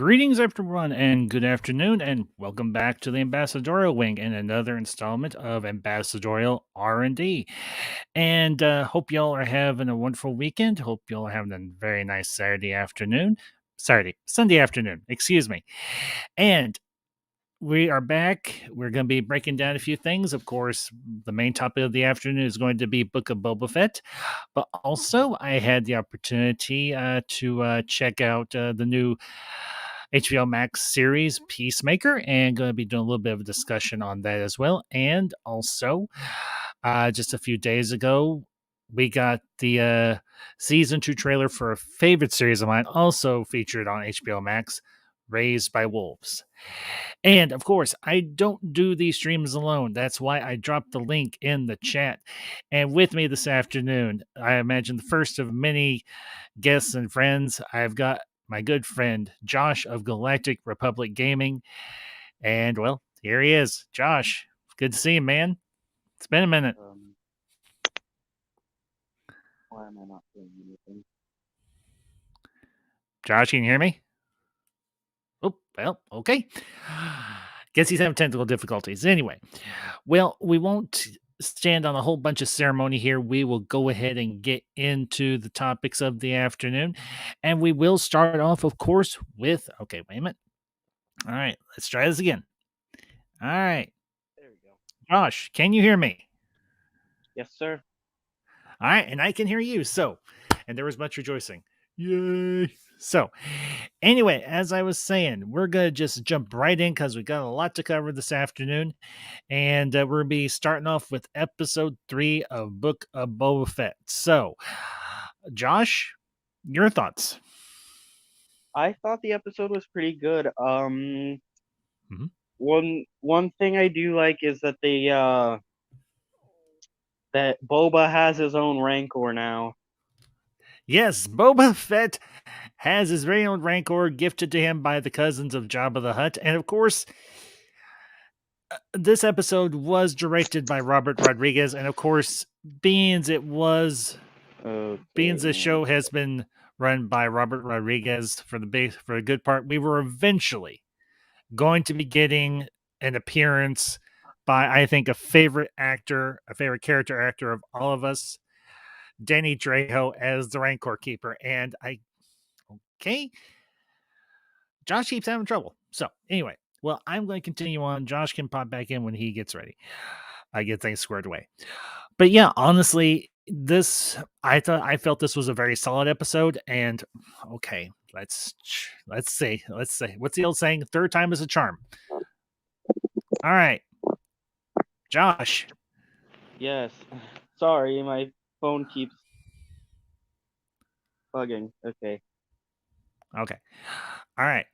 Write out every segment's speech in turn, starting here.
Greetings, everyone, and good afternoon, and welcome back to the Ambassadorial Wing and another installment of Ambassadorial R&D. And hope y'all are having a wonderful weekend. Hope y'all are having a very nice Sunday afternoon, excuse me. And we are back. We're going to be breaking down a few things. Of course, the main topic of the afternoon is going to be Book of Boba Fett. But also, I had the opportunity to check out the new HBO Max series Peacemaker, and going to be doing a little bit of a discussion on that as well. And also, just a few days ago, we got the season 2 trailer for a favorite series of mine, also featured on HBO Max, Raised by Wolves. And of course, I don't do these streams alone. That's why I dropped the link in the chat. And with me this afternoon, I imagine the first of many guests and friends, I've got my good friend Josh of Galactic Republic Gaming. And well, here he is. Josh, good to see you, man. It's been a minute. Why am I not doing anything? Josh, can you hear me? Oh, well, okay. Guess he's having technical difficulties. Anyway, well, we won't stand on a whole bunch of ceremony here. We will go ahead and get into the topics of the afternoon. And we will start off, of course, with okay, wait a minute. All right, let's try this again. All right. There we go. Josh, can you hear me? Yes, sir. All right, and I can hear you. So, and there was much rejoicing. Yay. So, anyway, as I was saying, we're going to just jump right in because we got a lot to cover this afternoon. And we're going to be starting off with episode 3 of Book of Boba Fett. So, Josh, your thoughts? I thought the episode was pretty good. Mhm. One thing I do like is that that Boba has his own Rancor now. Yes, Boba Fett has his very own Rancor gifted to him by the cousins of Jabba the Hutt. And of course, this episode was directed by Robert Rodriguez. And of course, being the show has been run by Robert Rodriguez for the good part, we were eventually going to be getting an appearance by, I think, a favorite character actor of all of us, Danny Trejo as the Rancor Keeper. And Josh keeps having trouble. So anyway, well, I'm going to continue on. Josh can pop back in when he gets ready. I get things squared away. But yeah, honestly, I felt this was a very solid episode. And okay, let's say what's the old saying? Third time is a charm. All right, Josh. Yes. Sorry, my phone keeps bugging. Okay. Okay. All right.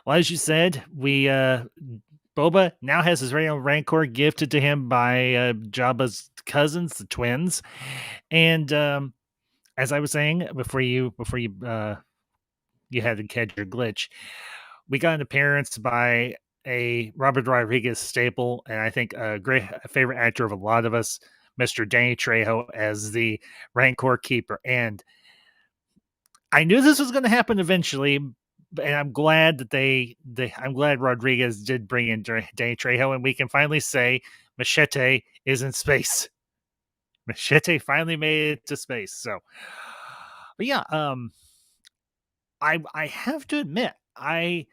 Well, as you said, Boba now has his very own Rancor gifted to him by Jabba's cousins, the twins. And as I was saying before you you had to catch your glitch, we got an appearance by a Robert Rodriguez staple, and I think a favorite actor of a lot of us, Mr. Danny Trejo, as the Rancor Keeper. And I knew this was going to happen eventually, and I'm glad that I'm glad Rodriguez did bring in Danny Trejo, and we can finally say Machete is in space. Machete finally made it to space. So, but yeah, I have to admit, I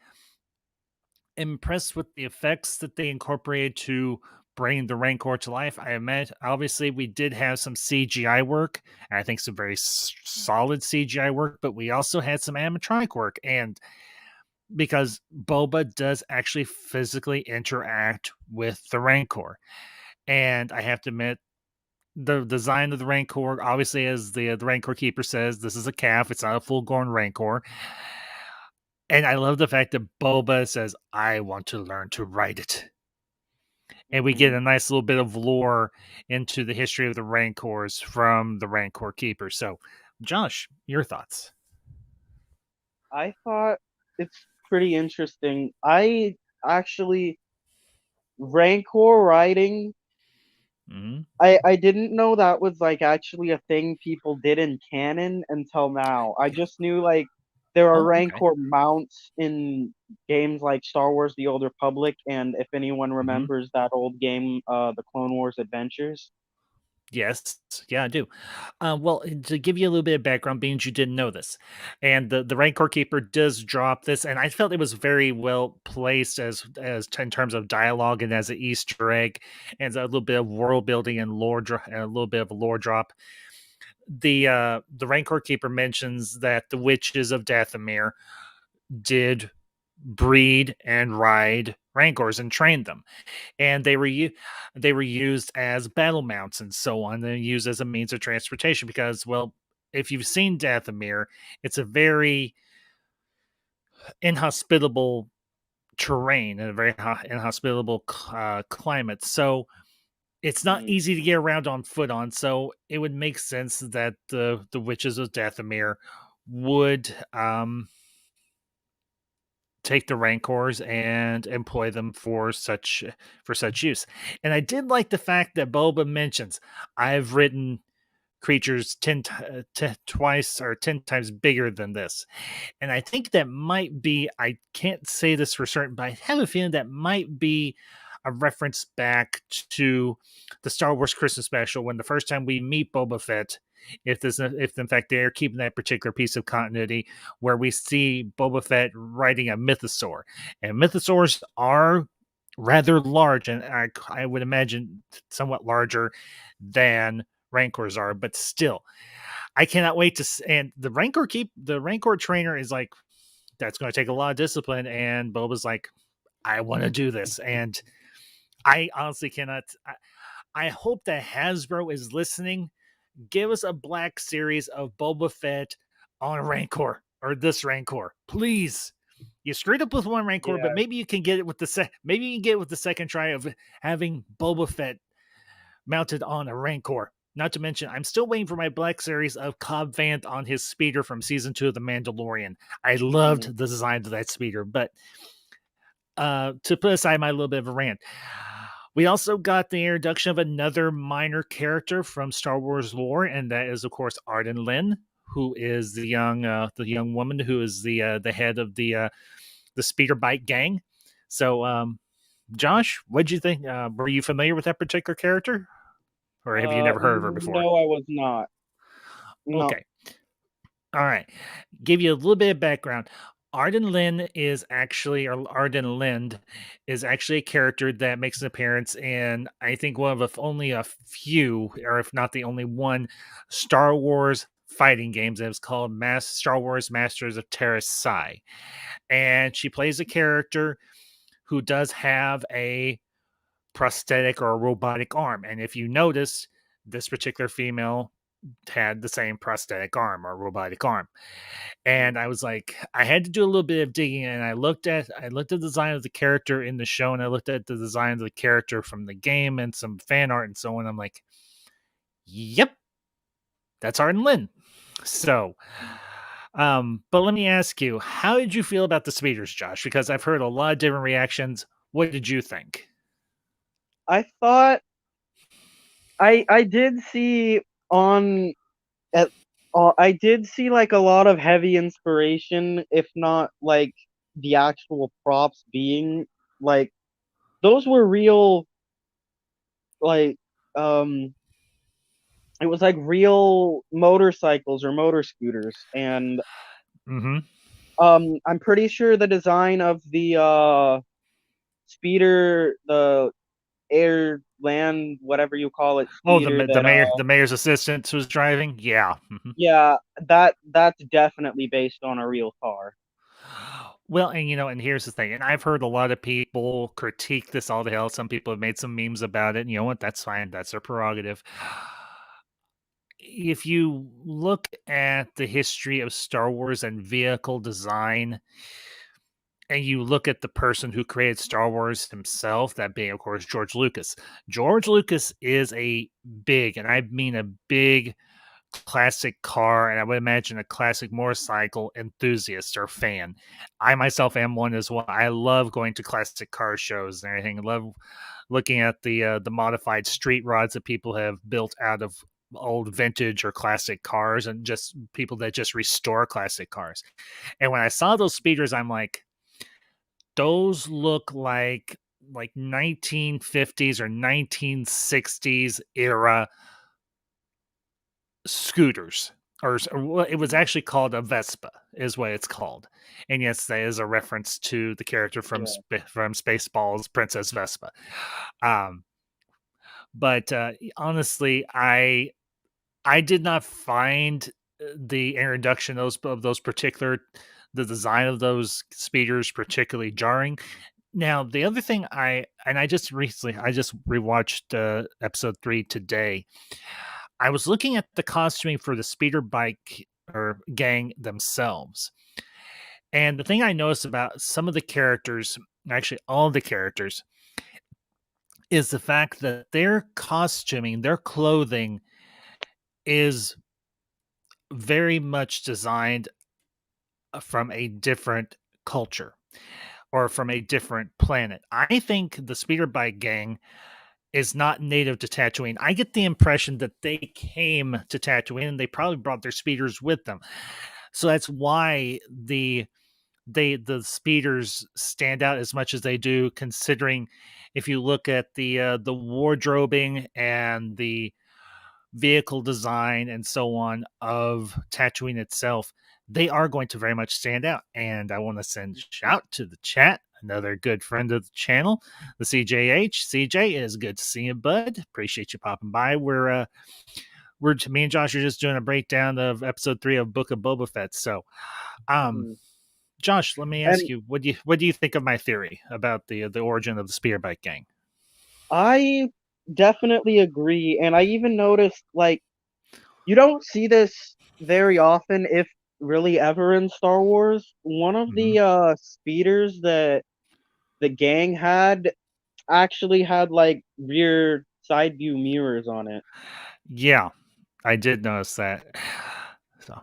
am impressed with the effects that they incorporated to bring the Rancor to life. I admit, obviously, we did have some CGI work, and I think some very solid CGI work, but we also had some animatronic work, and because Boba does actually physically interact with the Rancor. And I have to admit, the design of the Rancor, obviously, as the Rancor Keeper says, this is a calf. It's not a full-grown Rancor. And I love the fact that Boba says, I want to learn to ride it. And we get a nice little bit of lore into the history of the Rancors from the Rancor Keeper. So, Josh, your thoughts? I thought it's pretty interesting. I actually Rancor riding. Mm-hmm. I didn't know that was like actually a thing people did in canon until now. I just knew like there are Oh, okay. Rancor mounts in games like Star Wars: The Old Republic, and if anyone Hmm. remembers that old game, the Clone Wars Adventures. Yes, yeah, I do. Well, to give you a little bit of background, being you didn't know this, and the Rancor Keeper does drop this, and I felt it was very well placed in terms of dialogue and as an Easter egg, and a little bit of world building and and a little bit of a lore drop. The Rancor Keeper mentions that the witches of Dathomir did breed and ride Rancors and train them, and they were used as battle mounts and so on. They're used as a means of transportation because, well, if you've seen Dathomir, it's a very inhospitable terrain and a very inhospitable climate. So it's not Mm, easy to get around on foot on. So it would make sense that the witches of Dathomir would take the rancors and employ them for such use. And I did like the fact that Boba mentions I've written creatures twice or 10 times bigger than this. And I think that might be, I can't say this for certain, but I have a feeling that might be a reference back to the Star Wars Christmas special when the first time we meet Boba Fett, if in fact they're keeping that particular piece of continuity, where we see Boba Fett riding a mythosaur. And mythosaurs are rather large, and I would imagine somewhat larger than rancors are, but still, I cannot wait and the rancor trainer is like, that's going to take a lot of discipline, and Boba's like, I want to do this, and I honestly cannot. I hope that Hasbro is listening. Give us a black series of Boba Fett on a rancor or this rancor, please. You screwed up with one rancor, but yeah. maybe you can get it with maybe you can get it with the second try of having Boba Fett mounted on a Rancor. Not to mention, I'm still waiting for my Black Series of Cobb Vanth on his speeder from season 2 of The Mandalorian. I loved Mm. the design of that speeder, but to put aside my little bit of a rant, we also got the introduction of another minor character from Star Wars lore, and that is, of course, Arden Lynn, who is the young woman who is the head of the speeder bike gang. So, Josh, what'd you think? Were you familiar with that particular character? Or have you never heard of her before? No, I was not. No. Okay. All right. Give you a little bit of background. Arden Lind is actually a character that makes an appearance in, I think, only a few, or if not the only one, Star Wars fighting games. It was called Star Wars Masters of Terra Psi. And she plays a character who does have a prosthetic or a robotic arm. And if you notice, this particular female had the same prosthetic arm or robotic arm. And I was like, I had to do a little bit of digging, and I looked at the design of the character in the show, and I looked at the design of the character from the game and some fan art and so on. I'm like, yep, that's Arden Lynn. So but let me ask you, how did you feel about the speeders, Josh? Because I've heard a lot of different reactions. What did you think? I thought I did see on at I did see like a lot of heavy inspiration, if not like the actual props being like those were real, like um it was like real motorcycles or motor scooters. And Mm-hmm. I'm pretty sure the design of the speeder, the air land, whatever you call it, Oh, speeder the that the mayor's assistant was driving. Yeah. Mhm. yeah, that's definitely based on a real car. Well, and and here's the thing, and I've heard a lot of people critique this all to hell. Some people have made some memes about it. And you know what? That's fine. That's their prerogative. If you look at the history of Star Wars and vehicle design, and you look at the person who created Star Wars himself, that being, of course, George Lucas. George Lucas is a big, and I mean a big classic car, and I would imagine a classic motorcycle enthusiast or fan. I myself am one as well. I love going to classic car shows and everything. I love looking at the modified street rods that people have built out of old vintage or classic cars and just people that just restore classic cars. And when I saw those speeders, I'm like, those look like 1950s or 1960s era scooters. Or it was actually called a Vespa, is what it's called, and yes, that is a reference to the character from Yeah. from Spaceballs, Princess Vespa. Um, but honestly, I did not find the introduction of those particular the design of those speeders particularly jarring. Now, the other thing I just recently I just rewatched episode 3 today. I was looking at the costuming for the speeder bike or gang themselves. And the thing I noticed about some of the characters, actually all the characters, is the fact that their costuming, their clothing is very much designed from a different culture or from a different planet. I think the speeder bike gang is not native to Tatooine. I get the impression that they came to Tatooine and they probably brought their speeders with them. So that's why the speeders stand out as much as they do, considering if you look at the wardrobing and the vehicle design and so on of Tatooine itself, they are going to very much stand out. And I want to send a shout to the chat, another good friend of the channel, the CJH. CJ, it is good to see you, bud. Appreciate you popping by. We're me and Josh are just doing a breakdown of episode 3 of Book of Boba Fett. So, um, Mhm. Josh, let me ask And you, what do you think of my theory about the origin of the Spearbike Gang? I definitely agree. And I even noticed, like, you don't see this very often, if really ever, in Star Wars. One of Hmm. the speeders that the gang had actually had like rear side view mirrors on it. Yeah, I did notice that. So,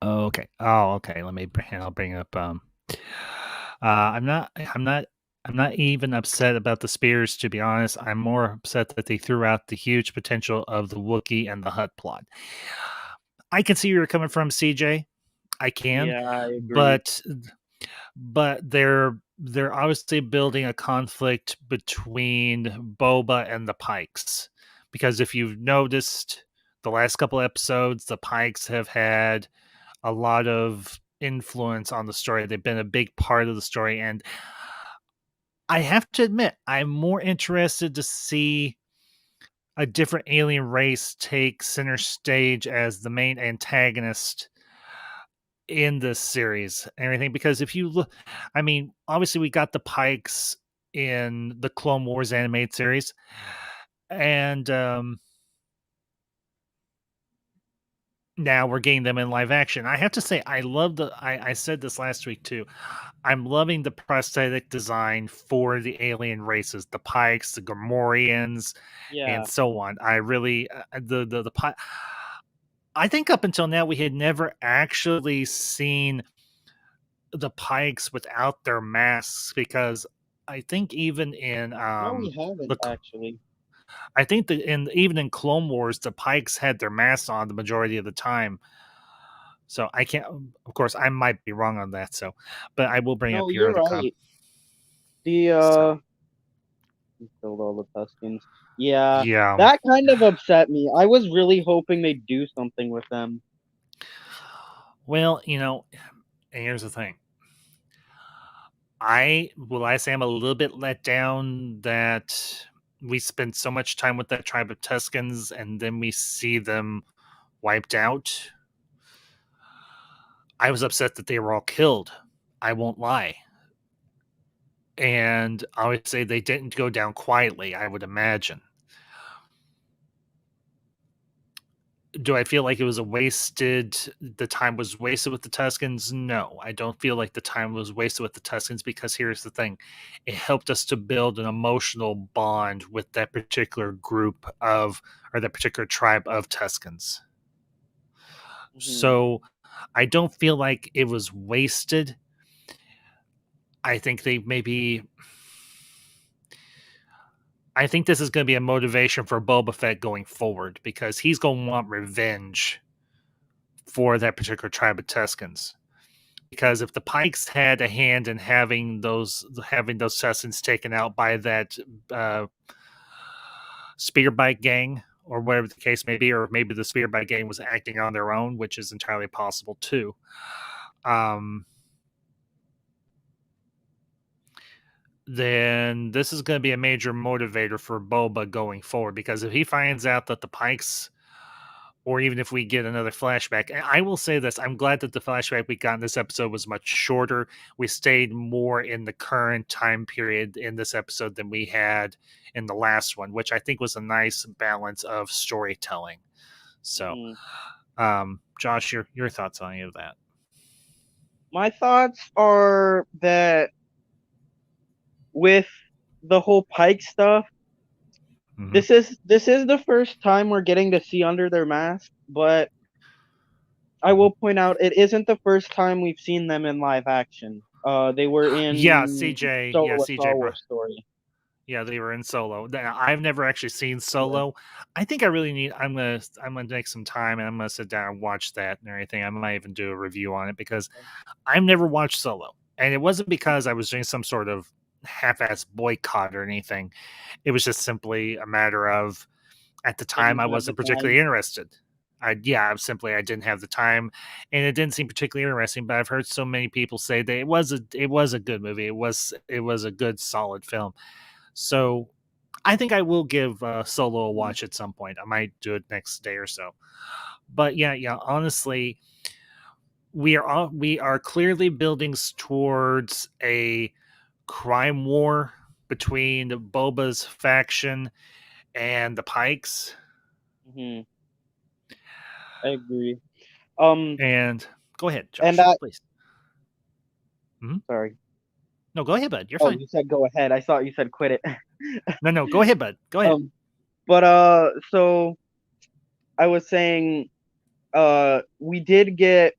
okay. Oh, okay. I'll bring up. I'm not. I'm not even upset about the spears. To be honest, I'm more upset that they threw out the huge potential of the Wookiee and the Hut plot. I can see where you're coming from, CJ. I can, Yeah, I agree. but they're obviously building a conflict between Boba and the Pikes, because if you've noticed the last couple episodes, the Pikes have had a lot of influence on the story. They've been a big part of the story, and I have to admit, I'm more interested to see a different alien race take center stage as the main antagonist in this series and everything, because if you look, I mean, obviously we got the Pikes in the Clone Wars animated series, and now we're getting them in live action. I have to say, I love I said this last week too. I'm loving the prosthetic design for the alien races, the Pikes, the Gamorreans, and Yeah. so on. I really the I think up until now we had never actually seen the Pikes without their masks, because I think even in No, we haven't the actually. I think that in even in Clone Wars the Pikes had their masks on the majority of the time. So I can't, of course I might be wrong on that, so but I will bring No, up your you're other com right. The so killed all the Tuskens. Yeah, yeah. that kind of upset me. I was really hoping they'd do something with them. Well, and here's the thing. I say I'm a little bit let down that we spend so much time with that tribe of Tuscans and then we see them wiped out. I was upset that they were all killed. I won't lie. And I would say they didn't go down quietly, I would imagine. Do I feel like it was the time was wasted with the Tuscans? No, I don't feel like the time was wasted with the Tuscans, because here's the thing. It helped us to build an emotional bond with that particular group of, or that particular tribe of Tuscans. Hmm. So I don't feel like it was wasted. I think they maybe I think this is going to be a motivation for Boba Fett going forward because he's going to want revenge for that particular tribe of Tuscans. Because if the Pikes had a hand in having those Tuscans taken out by that uh, Spearbike gang or whatever the case may be, or maybe the Spearbike gang was acting on their own, which is entirely possible too. Um, then this is going to be a major motivator for Boba going forward because if he finds out that the Pikes, or even if we get another flashback, and I will say this, I'm glad that the flashback we got in this episode was much shorter. We stayed more in the current time period in this episode than we had in the last one, which I think was a nice balance of storytelling. So, Mhm. Josh, your thoughts on any of that? My thoughts are that with the whole Pike stuff, Hmm. this is the first time we're getting to see under their mask, but I Hmm. will point out it isn't the first time we've seen them in live action. They were Yeah, in CJ. Yeah, Solo: A CJ. Star Wars Story. Yeah, they were in Solo. I've never actually seen Yeah. Solo. I think I really need. I'm gonna take some time and I'm gonna sit down and watch that and everything. I might even do a review on it because I've never watched Solo, and it wasn't because I was doing some sort of half-ass boycott or anything. It was just simply a matter of at the time Didn't I have the wasn't particularly time. interested. I didn't have the time, and it didn't seem particularly interesting. But I've heard so many people say that it was a good movie. It was a good solid film. So I think I will give Solo a Mhm. watch at some point. I might do it next day or so. But yeah. Honestly, we are clearly building towards a crime war between Boba's faction and the Pikes. Mhm. I agree. Um, And go ahead, and Josh, please. Mhm. sorry. No, go ahead, bud. You're Oh, fine. you said go ahead. I thought you said quit it. No, go ahead, bud. Go ahead. But so I was saying, we did get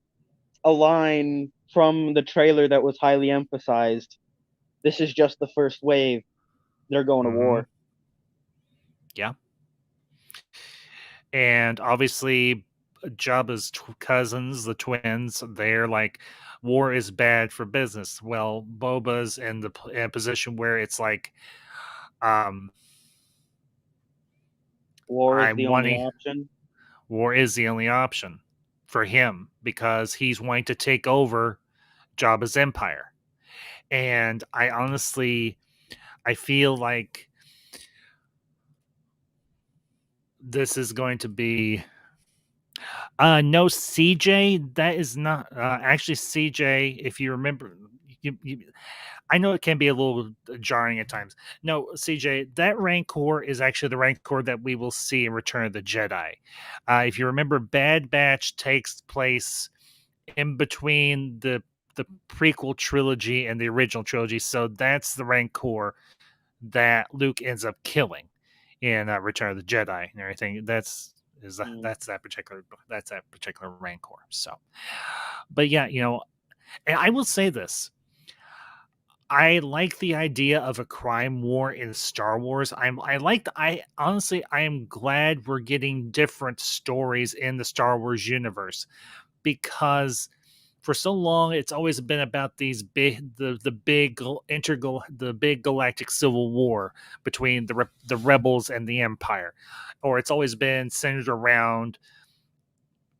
a line from the trailer that was highly emphasized. This is just the first wave. They're going to Hmm. war. Yeah, and obviously Jabba's cousins, the twins, they're like, war is bad for business. Well, Boba's in a position where it's like, um, War is I'm the only wanting option. war is the only option for him because he's wanting to take over Jabba's empire. And I feel like this is going to be no, CJ. That is not actually CJ. If you remember, you, I know it can be a little jarring at times. No, CJ, that Rancor is actually the Rancor that we will see in Return of the Jedi. If you remember, Bad Batch takes place in between the prequel trilogy and the original trilogy, so that's the Rancor that Luke ends up killing in Return of the Jedi and everything. Mm, That's that particular Rancor. So, but yeah, and I will say this: I like the idea of a crime war in Star Wars. I honestly I am glad we're getting different stories in the Star Wars universe because for so long it's always been about these the big galactic civil war between the rebels and the empire, or it's always been centered around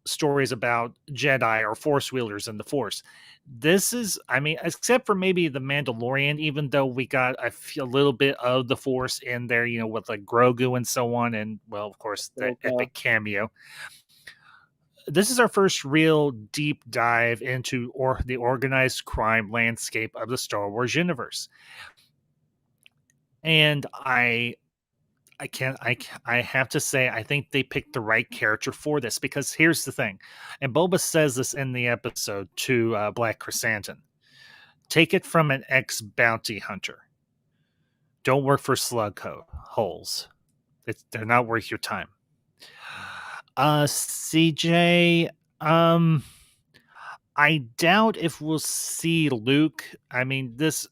stories about Jedi or Force wielders and the Force. This is, I mean, except for maybe the Mandalorian, even though we got a little bit of the Force in there, with like Grogu and so on, and well, of course, that Ahsoka. epic cameo. This is our first real deep dive into the organized crime landscape of the Star Wars universe, and I can't. I have to say, I think they picked the right character for this because here's the thing, and Boba says this in the episode to Black Chrysanthemum. Take it from an ex bounty hunter. Don't work for holes. They're not worth your time. CJ. Um, I doubt if we'll see Luke. I mean, this.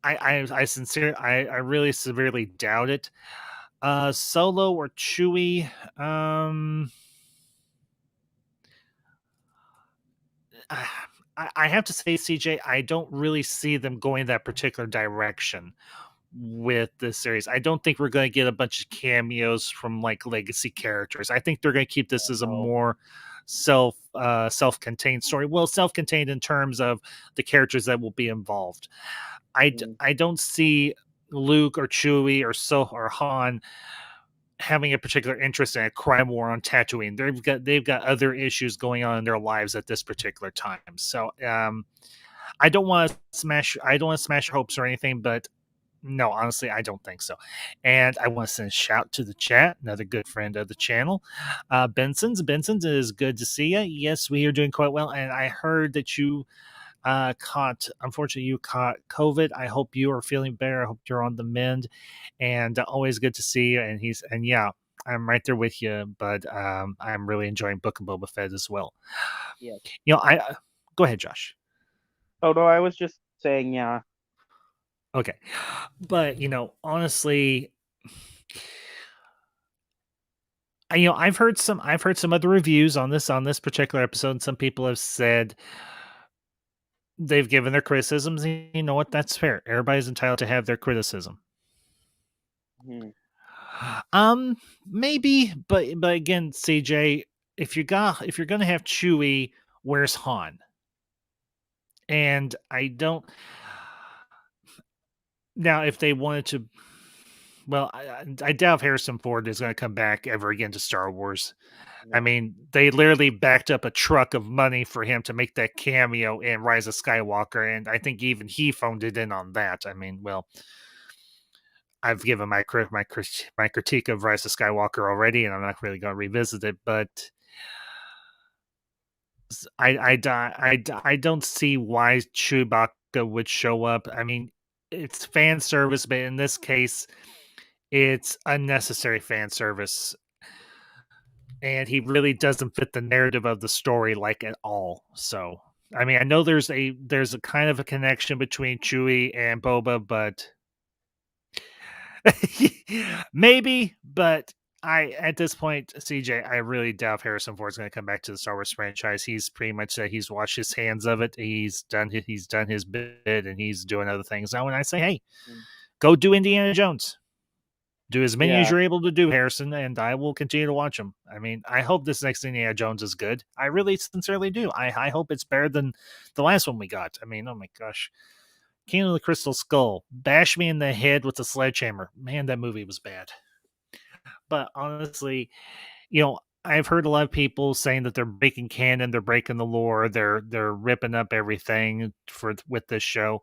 I really severely doubt it. Solo or Chewie? Um, I have to say, CJ, I don't really see them going that particular direction with this series. I don't think we're going to get a bunch of cameos from like legacy characters. I think they're going to keep this as a Oh, more self-contained story. Well, self-contained in terms of the characters that will be involved. mm, I don't see Luke or Chewie or Han having a particular interest in a crime war on Tatooine. They've got other issues going on in their lives at this particular time. So I don't want to smash hopes or anything, but no, honestly, I don't think so. And I want to send a shout to the chat, another good friend of the channel. Benson's, it is good to see you. Yes, we are doing quite well. And I heard that unfortunately, you caught COVID. I hope you are feeling better. I hope you're on the mend. And always good to see you. And yeah, I'm right there with you, but I'm really enjoying Book of Boba Fett as well. yes. Go ahead, Josh. Oh no, I was just saying, yeah. Okay. But, honestly, I've heard some other reviews on this particular episode, and some people have said they've given their criticisms. And you know what? That's fair. Everybody's entitled to have their criticism. Mhm. Um, maybe, but again, CJ, if you're gonna have Chewie, where's Han? And I don't now if they wanted to. Well, I doubt if Harrison Ford is going to come back ever again to Star Wars. I No. mean, they literally backed up a truck of money for him to make that cameo in Rise of Skywalker, and I think even he phoned it in on that. I mean, well, I've given my critique of Rise of Skywalker already, and I'm not really going to revisit it. But I don't see why Chewbacca would show up. I mean, it's fan service, but in this case, it's unnecessary fan service, and he really doesn't fit the narrative of the story like at all. So, I mean, I know there's a kind of a connection between Chewie and Boba, but maybe. But at this point, CJ, I really doubt if Harrison Ford's going to come back to the Star Wars franchise. He's pretty much said he's washed his hands of it. He's done his bit, and he's doing other things now. And I say, hey, Mm. go do Indiana Jones. Do as many as Yeah. you're able to do, Harrison, and I will continue to watch them. I mean, I hope this next Indiana Jones is good. I really sincerely do. I hope it's better than the last one we got. I mean, oh my gosh. King of the Crystal Skull. Bash me in the head with a sledgehammer. Man, that movie was bad. But honestly, I've heard a lot of people saying that they're breaking canon, they're breaking the lore, they're ripping up everything with this show.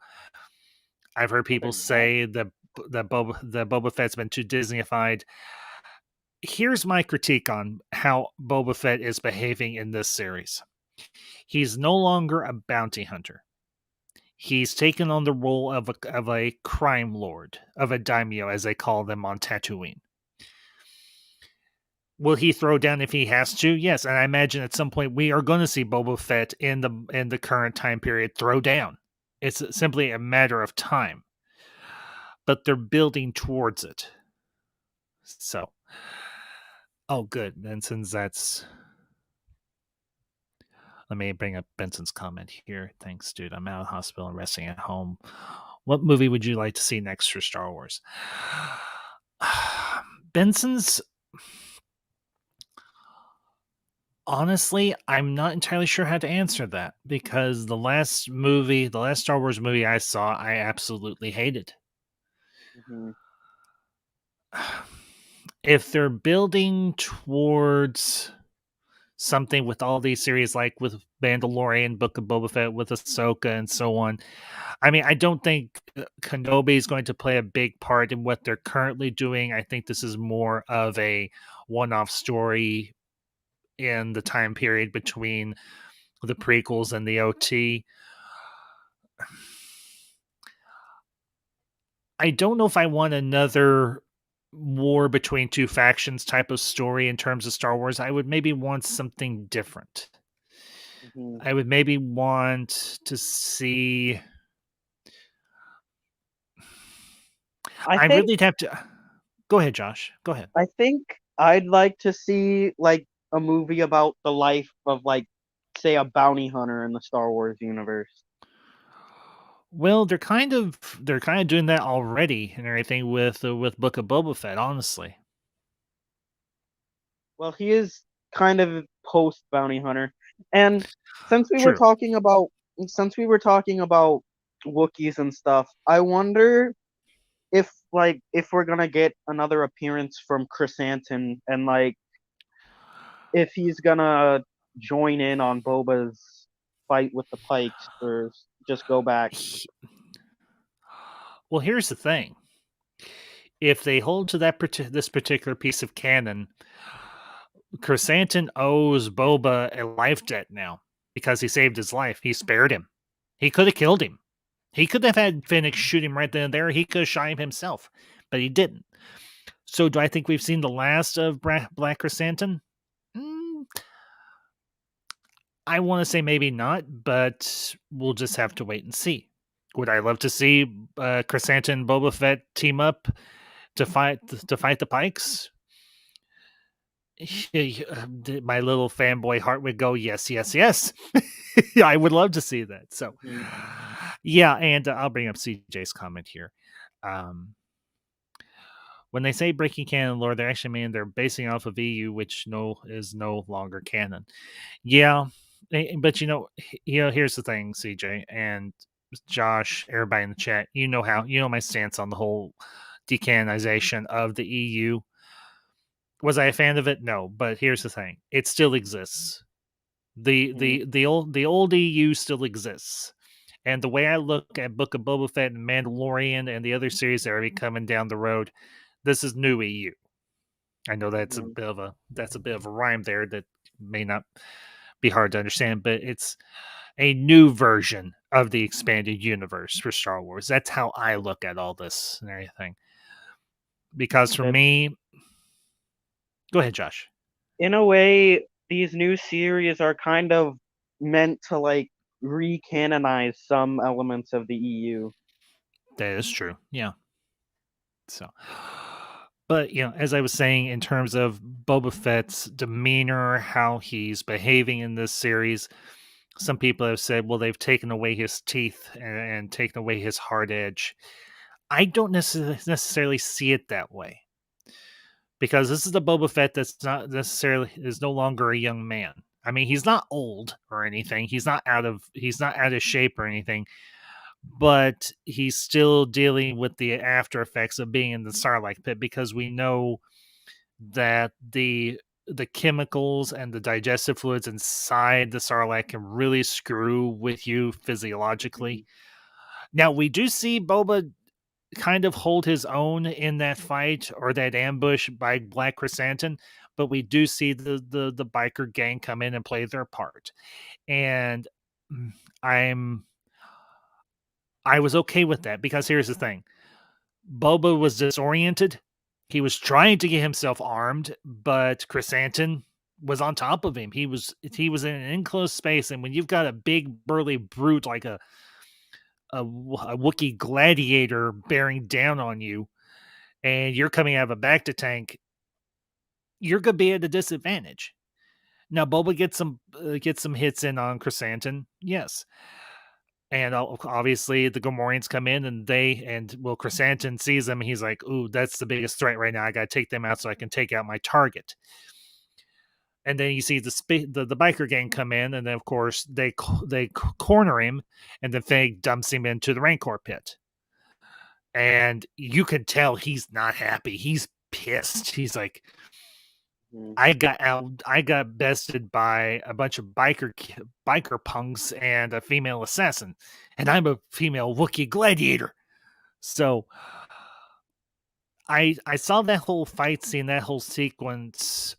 I've heard No, they're people not. say that Boba Fett's been too Disneyified. Here's my critique on how Boba Fett is behaving in this series. He's no longer a bounty hunter. He's taken on the role of a crime lord, of a daimyo, as they call them on Tatooine. Will he throw down if he has to? Yes, and I imagine at some point we are going to see Boba Fett in the current time period throw down. It's simply a matter of time, but they're building towards it. So, oh, good. And since that's Let me bring up Benson's comment here. Thanks, dude. I'm out of the hospital and resting at home. What movie would you like to see next for Star Wars? Benson's Honestly, I'm not entirely sure how to answer that because the last Star Wars movie I saw, I absolutely hated. Mhm. If they're building towards something with all these series, like with Mandalorian, Book of Boba Fett, with Ahsoka, and so on, I mean, I don't think Kenobi is going to play a big part in what they're currently doing. I think this is more of a one-off story in the time period between the prequels and the OT. I don't know if I want another war between two factions type of story in terms of Star Wars. I would maybe want something different. Mhm. I would maybe want to see I I think really have to go ahead, Josh. Go ahead. I think I'd like to see like a movie about the life of like say a bounty hunter in the Star Wars universe. Well, they're kind of doing that already and everything with Book of Boba Fett, honestly. Well, he is kind of post bounty hunter. And since we were True. talking about since we were talking about Wookiees and stuff, I wonder if we're gonna get another appearance from Chrysanthemum and like if he's gonna join in on Boba's fight with the Pikes or just go back. He- well, here's the thing. If they hold to this particular piece of canon, Chrysanthemum owes Boba a life debt now because he saved his life. He spared him. He could have killed him. He could have had Fennec shoot him right then and there. He could have shot him himself, but he didn't. So, do I think we've seen the last of Black Chrysanthemum? Mm, I want to say maybe not, but we'll just have to wait and see. Would I love to see Chrysanthemum and Boba Fett team up to fight the Pikes? My little fanboy heart would go yes, yes, yes. Yeah, I would love to see that. So, Mhm. yeah, and I'll bring up CJ's comment here. Um, when they say breaking canon lore, they actually mean they're basing off of EU, which is no longer canon. Yeah, but here's the thing, CJ and Josh, everybody in the chat. You know my stance on the whole decanonization of the EU. Was I a fan of it? No, but here's the thing: it still exists. Mhm. The old EU still exists, and the way I look at Book of Boba Fett and Mandalorian and the other series that are coming down the road, this is new EU. I know Mhm. that's a bit of a rhyme there that may not be hard to understand, but it's a new version of the expanded universe for Star Wars. That's how I look at all this and everything. Because for That me, go ahead, Josh. in a way, these new series are kind of meant to like recanonize some elements of the EU. That is true. Yeah. So, but as I was saying, in terms of Boba Fett's demeanor, how he's behaving in this series, some people have said, well, they've taken away his teeth and taken away his hard edge. I don't necessarily see it that way because this is the Boba Fett that's not necessarily is no longer a young man. I mean, he's not old or anything. He's not out of shape or anything, but he's still dealing with the after effects of being in the Sarlacc pit because we know that the chemicals and the digestive fluids inside the Sarlacc can really screw with you physiologically. Mhm. Now we do see Boba kind of hold his own in that fight or that ambush by Black Chrysanthemum, but we do see the biker gang come in and play their part. And mm, I'm I was okay with that because here's the thing. Boba was disoriented. He was trying to get himself armed, but Chrysanthemum was on top of him. He was in an enclosed space, and when you've got a big burly brute like a Wookiee gladiator bearing down on you, and you're coming out of a bacta tank, you're gonna be at a disadvantage. Now, Boba gets some hits in on Chrysanthemum, yes, and obviously the Gamorreans come in and Chrysanthemum sees them and he's like, "Ooh, that's the biggest threat right now. I got to take them out so I can take out my target." And then you see the biker gang come in, and then of course they corner him, and then Fang dumps him into the Rancor pit, and you can tell he's not happy. He's pissed. He's like, Mhm. I got bested by a bunch of biker punks and a female assassin, and I'm a female Wookiee gladiator. So I saw that whole fight scene, that whole sequence.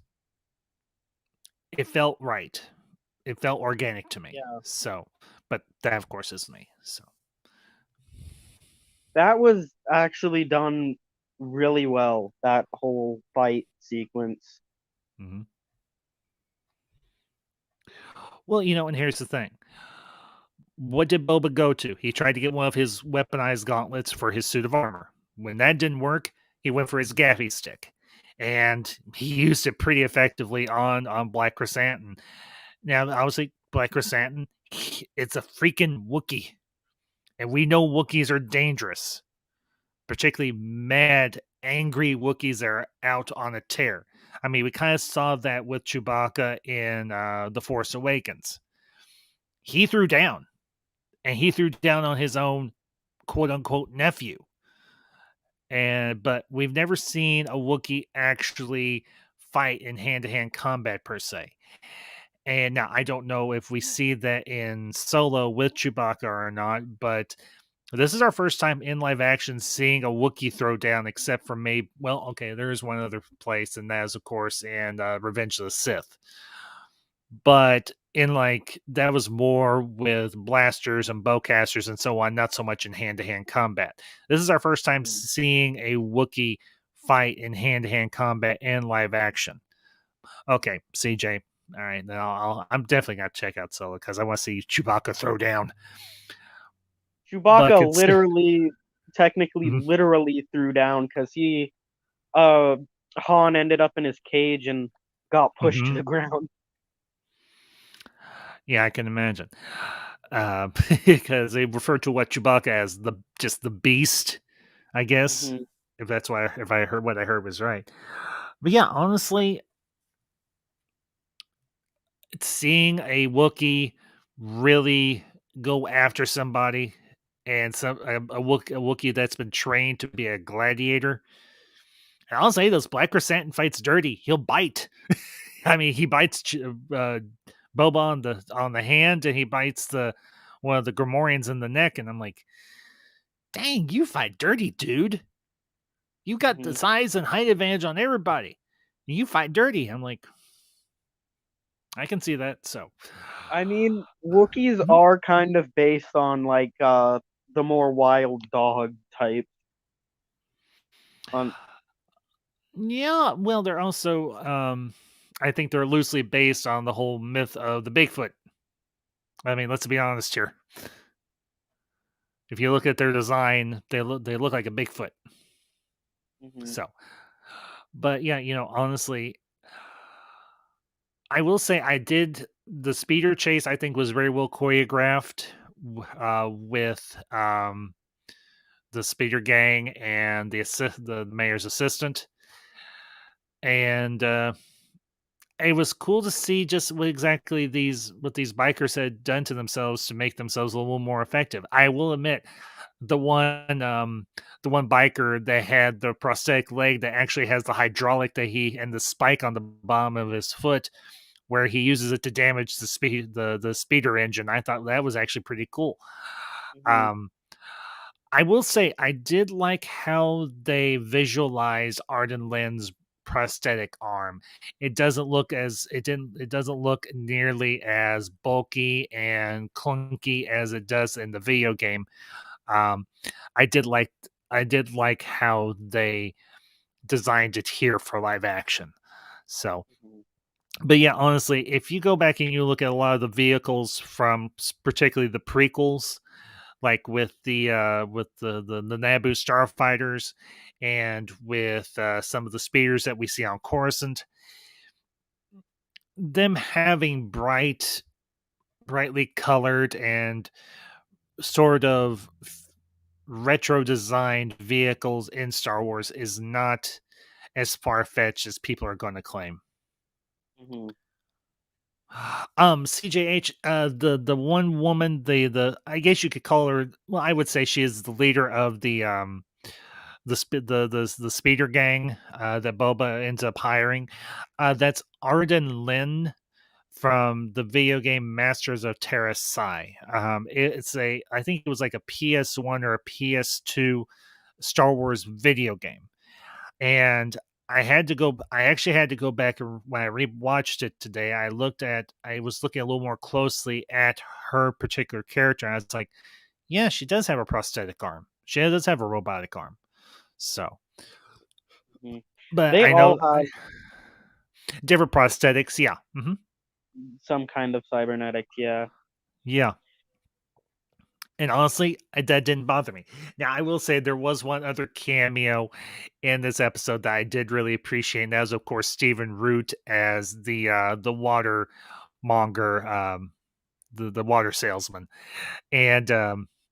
It felt right. It felt organic to me. Yeah, So, but that of course is me. So, that was actually done really well. That whole fight sequence. mhm. Well, and here's the thing. What did Boba go to? He tried to get one of his weaponized gauntlets for his suit of armor. when that didn't work, he went for his gaffy stick, and he used it pretty effectively on Black Chrysanthemum. Now, obviously, Black Chrysanthemum, it's a freaking Wookiee, and we know Wookiees are dangerous, particularly mad, angry Wookiees that are out on a tear. I mean, we kind of saw that with Chewbacca in The Force Awakens. He threw down, and he threw down on his own quote unquote nephew. But we've never seen a Wookiee actually fight in hand to hand combat per se. And now I don't know if we see that in Solo with Chewbacca or not, but this is our first time in live action seeing a Wookiee throw down, except for maybe, well, okay, there is one other place, and that is, of course, in Revenge of the Sith. But in like, that was more with blasters and bowcasters and so on, not so much in hand to hand combat. This is our first time seeing a Wookiee fight in hand to hand combat and live action. Okay, CJ. All right, then I'm definitely gonna check out Solo because I want to see Chewbacca throw down. But Chewbacca literally, technically, Mhm. literally threw down because uh, Han ended up in his cage and got pushed to Mhm. the ground. Yeah, I can imagine. Uh, because they refer to what Chewbacca as the beast, I guess. Hmm. If that's why, if I heard what I heard was right. But yeah, honestly, seeing a Wookiee really go after somebody, and a Wookiee that's been trained to be a gladiator. And I'll say those Black Chrysanthemum fights dirty. He'll bite. I mean, he bites Boba on the hand, and he bites the one of the Grimorians in the neck, and I'm like, dang, you fight dirty, dude. You got the Hmm. size and height advantage on everybody. You fight dirty. I'm like, I can see that. So, I mean, Wookiees mhm. are kind of based on like the more wild dog type. On Yeah, well, they're also, I think they're loosely based on the whole myth of the Bigfoot. I mean, let's be honest here. If you look at their design, they look like a Bigfoot. Mhm. So, but yeah, honestly, I will say I did the speeder chase. I think was very well choreographed with the speeder gang and the mayor's assistant, and it was cool to see just what these bikers had done to themselves to make themselves a little more effective. I will admit, the one the one biker that had the prosthetic leg that actually has the hydraulic that he and the spike on the bottom of his foot where he uses it to damage the speeder engine. I thought that was actually pretty cool. Mhm. Um, I will say I did like how they visualize Arden Lynn's prosthetic arm. It doesn't look nearly as bulky and clunky as it does in the video game. Um, I did like I did like how they designed it here for live action. So, Mhm. but yeah, honestly, if you go back and you look at a lot of the vehicles from particularly the prequels, like with the Naboo starfighters and with some of the speeders that we see on Coruscant, them having brightly colored and sort of retro designed vehicles in Star Wars is not as far fetched as people are going to claim. Mhm. CJH, the one woman, the I guess you could call her. Well, I would say she is the leader of the speeder gang that Boba ends up hiring. That's Arden Lynn from the video game Masters of Terra Psi. It's a I think it was like a PS1 or a PS2 Star Wars video game, and I actually had to go back when I rewatched it today. I was looking a little more closely at her particular character, and I was like, yeah, she does have a prosthetic arm. She does have a robotic arm. So, Mhm. but They I all know have different prosthetics. Yeah. Hmm. some kind of cybernetics, yeah. Yeah. And honestly, that didn't bother me. Now, I will say there was one other cameo in this episode that I did really appreciate, and that was, of course, Stephen Root as the water monger, the water salesman. And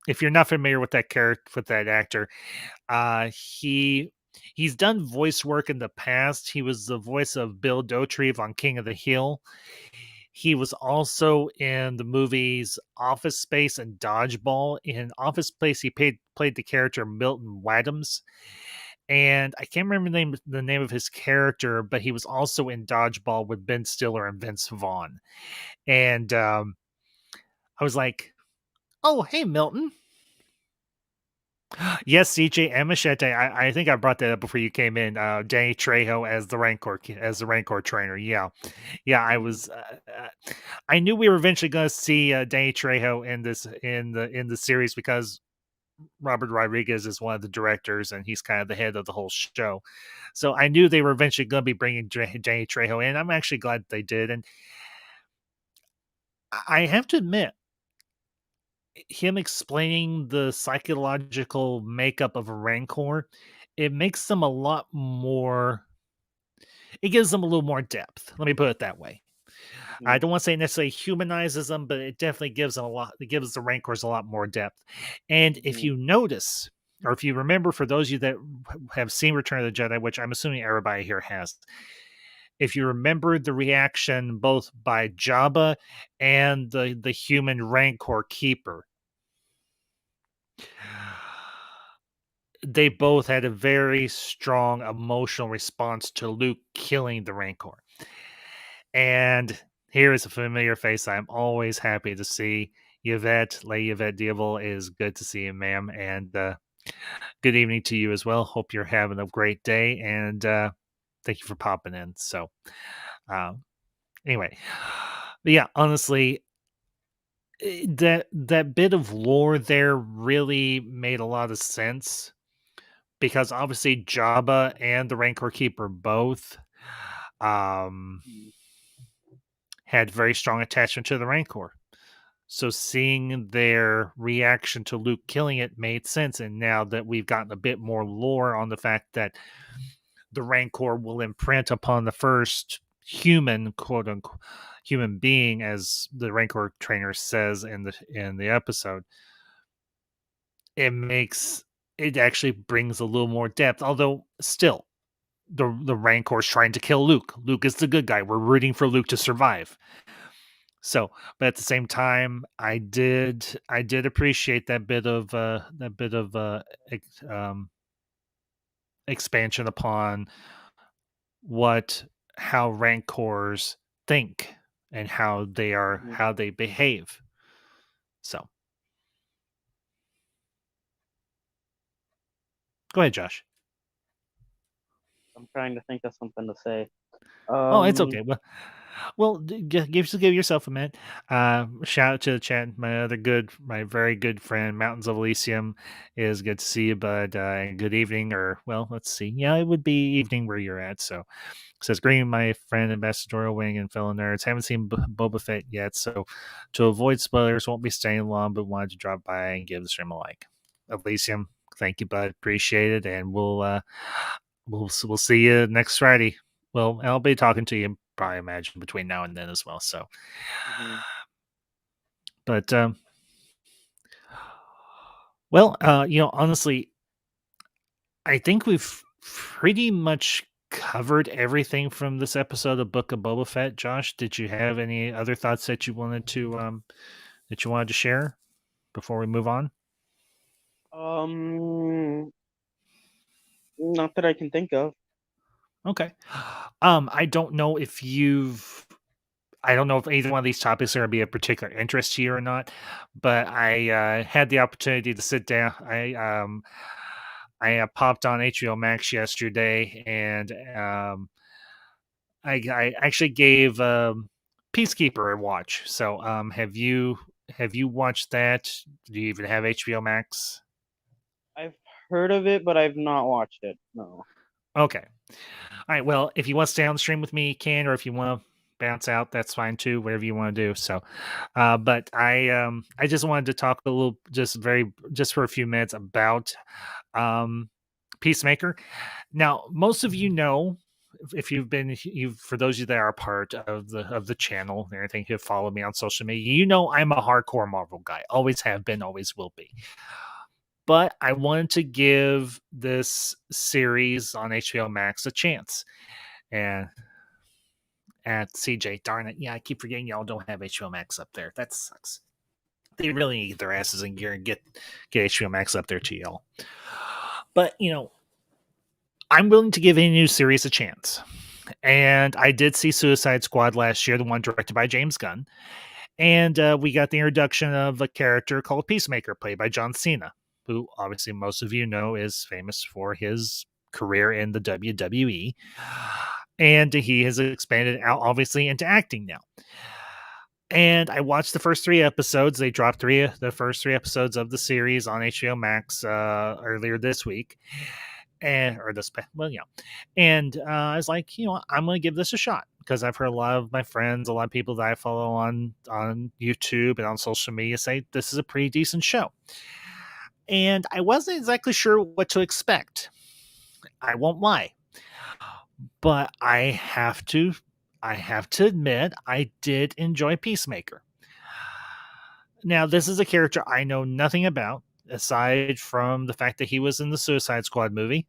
if you're not familiar with that character, with that actor, he's done voice work in the past. He was the voice of Bill Dauterive on King of the Hill. He was also in the movies Office Space and Dodgeball. In Office Space, he played the character Milton Wadhams, and I can't remember the name of his character, but he was also in Dodgeball with Ben Stiller and Vince Vaughn. And I was like, "Oh, hey, Milton." Yes, CJ and Machete. I think I brought that up before you came in. Danny Trejo as the Rancor trainer. Yeah, yeah. Mhm. I knew we were eventually going to see Danny Trejo in the series because Robert Rodriguez is one of the directors and he's kind of the head of the whole show. So I knew they were eventually going to be bringing Danny Trejo in. I'm actually glad they did, and I have to admit, him explaining the psychological makeup of a Rancor, it makes them a lot more. It gives them a little more depth. Let me put it that way. I Mhm. don't want to say necessarily humanizes them, but it definitely gives them a lot. It gives the Rancors a lot more depth. And if Mhm. you notice, or if you remember, for those of you that have seen Return of the Jedi, which I'm assuming everybody here has, if you remember the reaction both by Jabba and the human Rancor keeper, they both had a very strong emotional response to Luke killing the Rancor. And here is a familiar face I'm always happy to see. Yvette, Lady Yvette Diable, is good to see you, ma'am. And good evening to you as well. Hope you're having a great day. And thank you for popping in. So, um, anyway, but yeah, honestly, that bit of lore there really made a lot of sense because obviously Jabba and the Rancor Keeper both um, Mhm. had very strong attachment to the Rancor. So seeing their reaction to Luke killing it made sense. And now that we've gotten a bit more lore on the fact that the Rancor will imprint upon the first human, quote unquote, human being, as the Rancor trainer says in the episode, it actually brings a little more depth. Although still, the Rancor's trying to kill Luke. Luke is the good guy. We're rooting for Luke to survive. So, but at the same time, I did appreciate that bit of expansion upon what how Rancors think and Mhm. how they behave. So, go ahead, Josh. I'm trying to think of something to say. Oh, it's Um, okay. Well, give yourself a minute. Shout out to the chat. My very good friend, Mountains of Elysium, is good to see you, bud. Good evening, or well, let's see. Yeah, it would be evening where you're at. So says, greeting my friend Ambassadorial Wing and fellow nerds. Haven't seen Boba Fett yet, so to avoid spoilers, won't be staying long, but wanted to drop by and give the stream a like. Elysium, thank you, bud. Appreciate it, and we'll see you next Friday. Well, I'll be talking to you, probably imagine, between now and then as well. So, mhm. but well, honestly, I think we've pretty much covered everything from this episode of Book of Boba Fett. Josh, did you have any other thoughts that you wanted to share before we move on? Um, Not that I can think of. Okay. I don't know if I don't know if either one of these topics are going to be of particular interest to you or not, but I had the opportunity to sit down. I popped on HBO Max yesterday, and I actually gave Peacekeeper a watch. So, have you watched that? Do you even have HBO Max? I've heard of it, but I've not watched it. No. Okay. All right. Well, if you want to stay on the stream with me, you can, or if you want to bounce out, that's fine too. Whatever you want to do. So, but I just wanted to talk a little, just for a few minutes about um, Peacemaker. Now, most of you know, if you've been, you for those of you that are part of the channel and everything who follow me on social media, you know I'm a hardcore Marvel guy. Always have been, always will be. But I wanted to give this series on HBO Max a chance. And at CJ, darn it, yeah, I keep forgetting y'all don't have HBO Max up there. That sucks. They really need their asses in gear and get HBO Max up there to y'all. But I'm willing to give any new series a chance. And I did see Suicide Squad last year, the one directed by James Gunn. And we got the introduction of a character called Peacemaker, played by John Cena, who obviously most of you know is famous for his career in the WWE. And he has expanded out, obviously, into acting now. And I watched the first 3 episodes. They dropped the first 3 episodes of the series on HBO Max earlier this week, and I was like, I'm going to give this a shot because I've heard a lot of my friends, a lot of people that I follow on YouTube and on social media say this is a pretty decent show, and I wasn't exactly sure what to expect. I won't lie, but I have to admit I did enjoy Peacemaker. Now, this is a character I know nothing about aside from the fact that he was in the Suicide Squad movie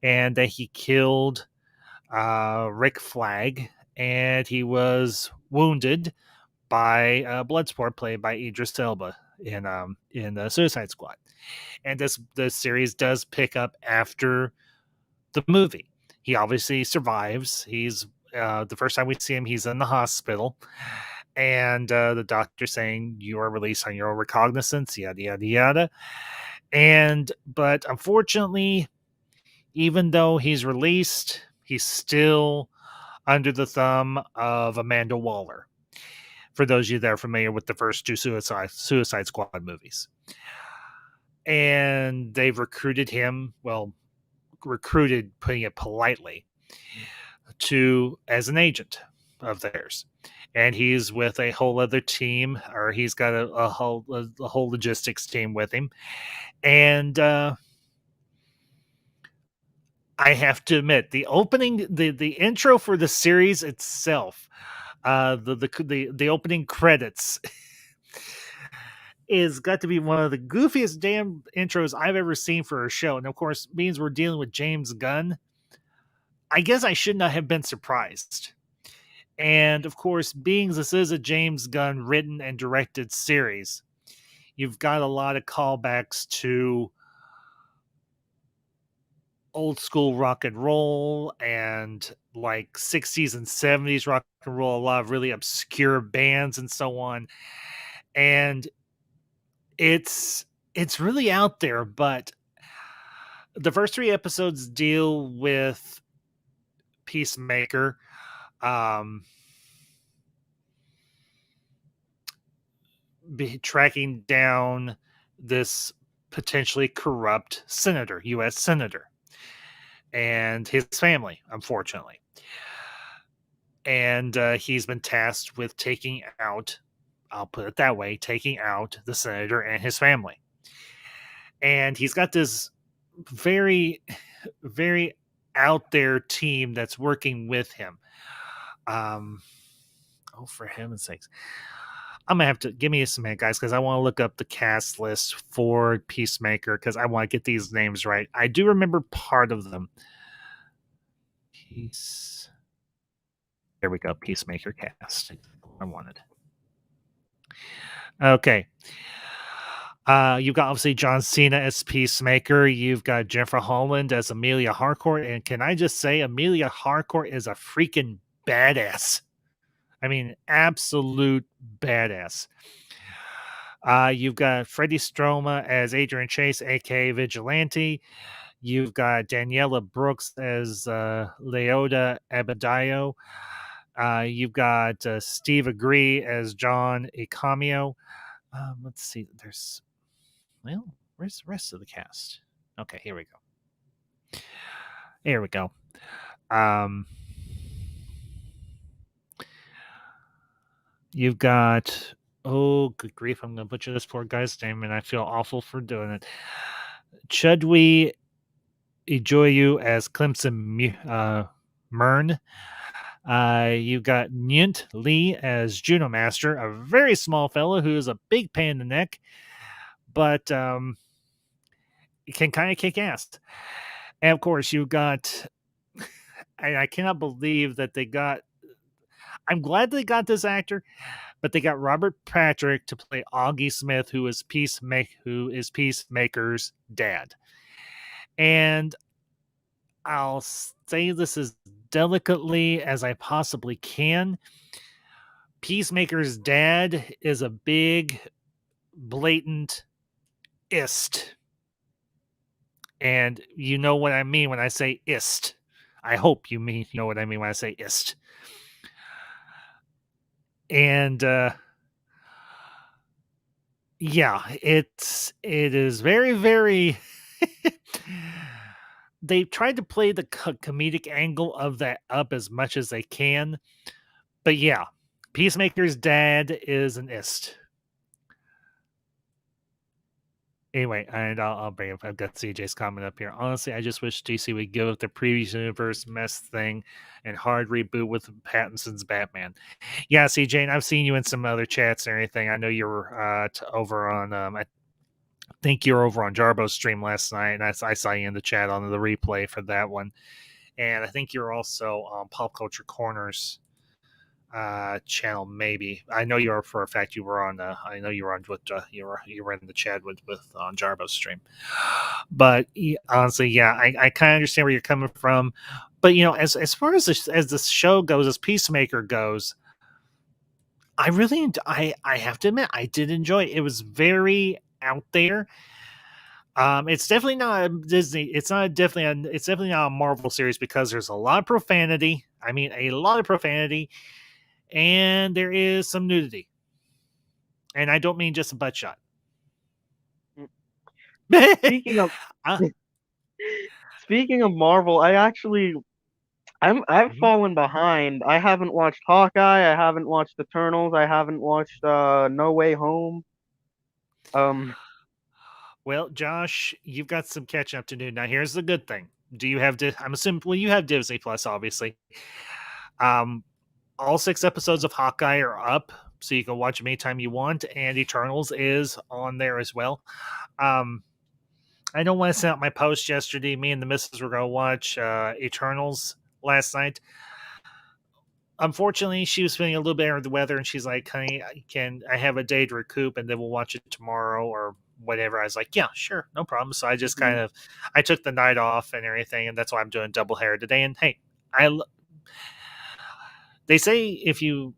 and that he killed Rick Flag, and he was wounded by Bloodsport, played by Idris Elba in the Suicide Squad. And the series does pick up after the movie. He obviously survives. He's the first time we see him, he's in the hospital, and the doctor saying you are released on your recognizance, yada yada yada. But unfortunately, even though he's released, he's still under the thumb of Amanda Waller. For those of you that are familiar with the first two Suicide Squad movies. And they've recruited him, putting it politely, as an agent of theirs. And he's with a whole other team, or he's got a whole logistics team with him. And I have to admit, the intro for the series itself, the opening credits is got to be one of the goofiest damn intros I've ever seen for a show. And of course, means we're dealing with James Gunn. I guess I should not have been surprised. And of course, being this is a James Gunn written and directed series, you've got a lot of callbacks to old school rock and roll and like 60s and 70s rock and roll, a lot of really obscure bands and so on. And it's really out there, but the first 3 episodes deal with Peacemaker tracking down this potentially corrupt U.S. senator, and his family, unfortunately. And he's been tasked with taking out, I'll put it that way, taking out the senator and his family. And he's got this very, very out there team that's working with him. For heaven's sakes. I'm gonna have to give me some minute, guys, because I want to look up the cast list for Peacemaker because I want to get these names right. I do remember part of them. There we go. Peacemaker cast. I wanted. Okay. You've got obviously John Cena as Peacemaker. You've got Jennifer Holland as Amelia Harcourt. And can I just say, Amelia Harcourt is a freaking badass. I mean, absolute badass. You've got Freddie Stroma as Adrian Chase, aka Vigilante. You've got Daniela Brooks as Leoda Abedayo. You've got Steve Agree as John Icamio. Let's see. Where's the rest of the cast? Okay, here we go. Here we go. You've got, oh, good grief, I'm going to butcher this poor guy's name, and I feel awful for doing it. Chudwi Ejoyu as Mern. You've got Nynt Lee as Juno Master, a very small fellow who is a big pain in the neck, but can kind of kick ass. And of course, you've got, and I cannot believe that they got, I'm glad they got this actor, but they got Robert Patrick to play Augie Smith, who is Peacemaker's dad. And I'll say this as delicately as I possibly can. Peacemaker's dad is a big, blatant ist. And you know what I mean when I say ist. I hope you know what I mean when I say ist. And yeah, it is very, very they tried to play the comedic angle of that up as much as they can. But yeah, Peacemaker's dad is an ist. Anyway, and I'll bring up. I've got CJ's comment up here. Honestly, I just wish DC would give up the previous universe mess thing and hard reboot with Pattinson's Batman. Yeah, CJ, and I've seen you in some other chats and everything. I know you're over on. I think you're over on Jarbo's stream last night, and I saw you in the chat on the replay for that one. And I think you're also on Pop Culture Corners channel. Maybe I know you are for a fact. You were on. I know you were on with you were in the chat with on Jarbo's stream. But honestly, yeah, I kind of understand where you're coming from. But as far as the show goes, as Peacemaker goes, I really I have to admit I did enjoy it. It was very out there. It's definitely not a Disney. It's definitely not a Marvel series because there's a lot of profanity. I mean, a lot of profanity, and there is some nudity. And I don't mean just a butt shot. Speaking of speaking of Marvel, I've fallen behind. I haven't watched Hawkeye. I haven't watched Eternals. I haven't watched No Way Home. Well, Josh, you've got some catching up to do. Now, here's the good thing. Do you have? I'm assuming. Well, you have Disney Plus, obviously. All 6 episodes of Hawkeye are up, so you can watch them anytime you want. And Eternals is on there as well. I don't want to send out my post yesterday. Me and the missus were going to watch Eternals last night. Unfortunately, she was feeling a little bit under the weather, and she's like, "Honey, I have a day to recoup, and then we'll watch it tomorrow or whatever." I was like, "Yeah, sure, no problem." So I just I took the night off and everything, and that's why I'm doing double hair today. And hey, they say if you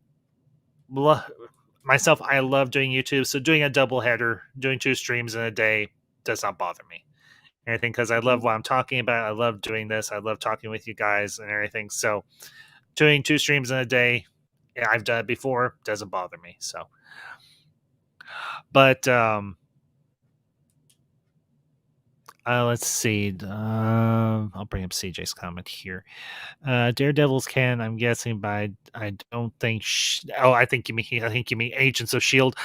myself, I love doing YouTube, so doing a double header, doing 2 streams in a day does not bother me. Anything because I love what I'm talking about. I love doing this. I love talking with you guys and everything. So doing 2 streams in a day, yeah, I've done it before, doesn't bother me. So, but let's see. I'll bring up CJ's comment here. Daredevil's canon, I'm guessing, but I don't think. I think you mean Agents of Shield.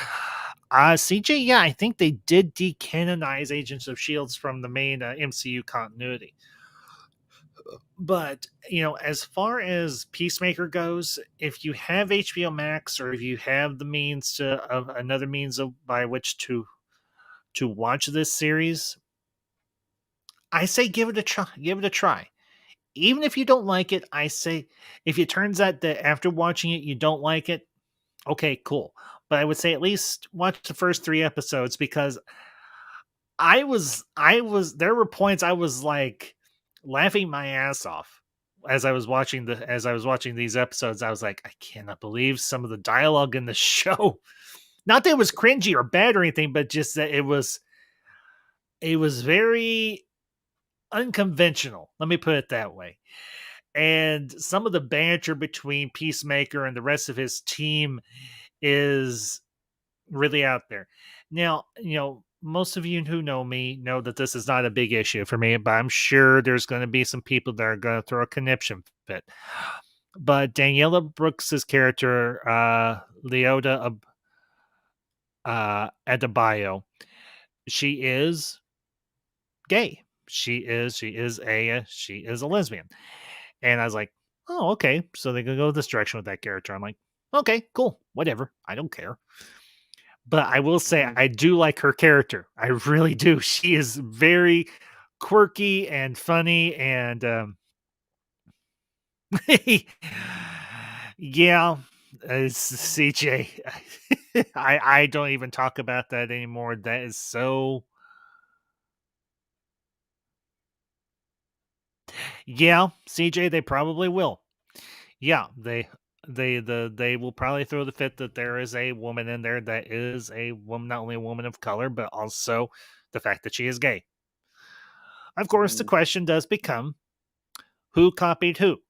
CJ, yeah, I think they did decanonize Agents of Shields from the main MCU continuity. But as far as Peacemaker goes, if you have HBO Max or if you have the means of another means by which to watch this series, I say give it a try. Give it a try. Even if you don't like it, I say if it turns out that after watching it you don't like it, okay, cool. But I would say at least watch the first 3 episodes because I was there were points I was like laughing my ass off as I was watching these episodes. I was like, I cannot believe some of the dialogue in the show. Not that it was cringy or bad or anything, but just that it was very unconventional. Let me put it that way. And some of the banter between Peacemaker and the rest of his team is really out there. Now, most of you who know me know that this is not a big issue for me, but I'm sure there's going to be some people that are going to throw a conniption fit. But Daniela Brooks's character, Leota Adebayo, she is gay. She is a lesbian. And I was like, oh, okay. So they could go this direction with that character. I'm like, okay, cool, whatever. I don't care. But I will say Mhm. I do like her character. I really do. She is very quirky and funny and yeah, CJ. I don't even talk about that anymore. That is so yeah, CJ, they probably will. Yeah, they will probably throw the fit that there is a woman in there that is a woman, not only a woman of color, but also the fact that she is gay. Of course, the Mhm. question does become who copied who,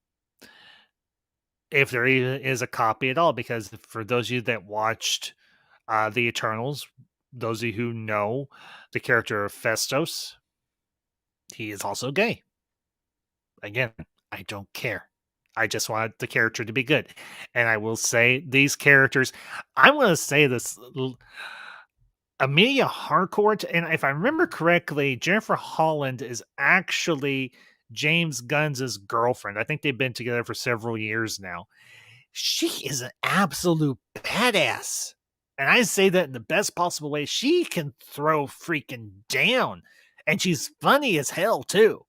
if there even is a copy at all. Because for those of you that watched the Eternals, those of you who know the character of Festos, he is also gay. Again, I don't care. I just want the character to be good. And I will say these characters, I'm going to say this Amelia Harcourt, and if I remember correctly, Jennifer Holland is actually James Gunn's girlfriend. I think they've been together for several years now. She is an absolute badass. And I say that in the best possible way. She can throw freaking down. And she's funny as hell, too.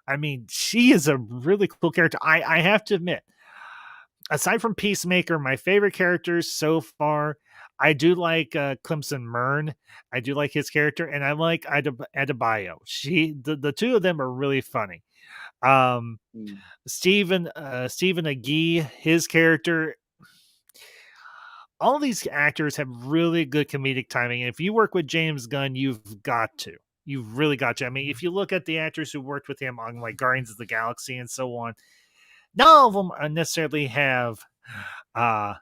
I mean, she is a really cool character. I have to admit, aside from Peacemaker, my favorite characters so far, I do like Clemson Mern. I do like his character, and I like Adebayo. The two of them are really funny. Um, Mm. Stephen Agee, his character, all these actors have really good comedic timing. And if you work with James Gunn, you've got to. You've really got to. I mean, if you look at the actors who worked with him on like Guardians of the Galaxy and so on, none of them necessarily have uh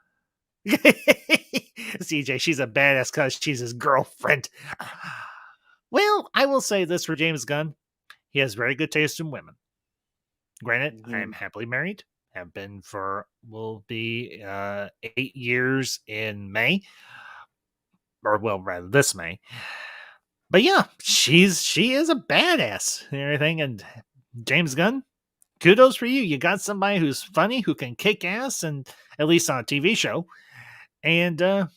CJ, she's a badass because she's his girlfriend. Well, I will say this for James Gunn. He has very good taste in women. Granted, I am Mhm. happily married. Have been for will be 8 years in May, or well, rather this May. But yeah, she is a badass and everything. And James Gunn, kudos for you. You got somebody who's funny, who can kick ass, and at least on a TV show. And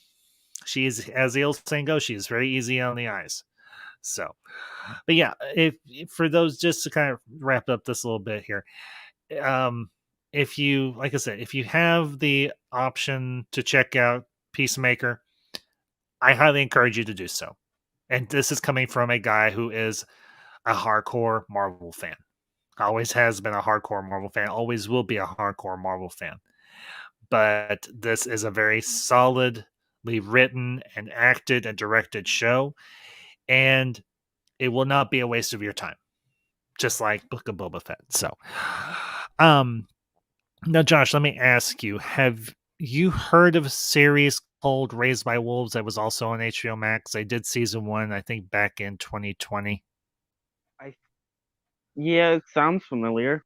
she is, as the old saying goes, she is very easy on the eyes. So, but yeah, if for those, just to kind of wrap up this a little bit here, um, if you, like I said, if you have the option to check out Peacemaker, I highly encourage you to do so. And this is coming from a guy who is a hardcore Marvel fan. Always has been a hardcore Marvel fan. Always will be a hardcore Marvel fan. But this is a very solidly written and acted and directed show, and it will not be a waste of your time, just like Book of Boba Fett. So, um, now, Josh, let me ask you: have you heard of a series called Raised by Wolves that was also on HBO Max? I did season one, I think, back in 2020. I Yeah, it sounds familiar.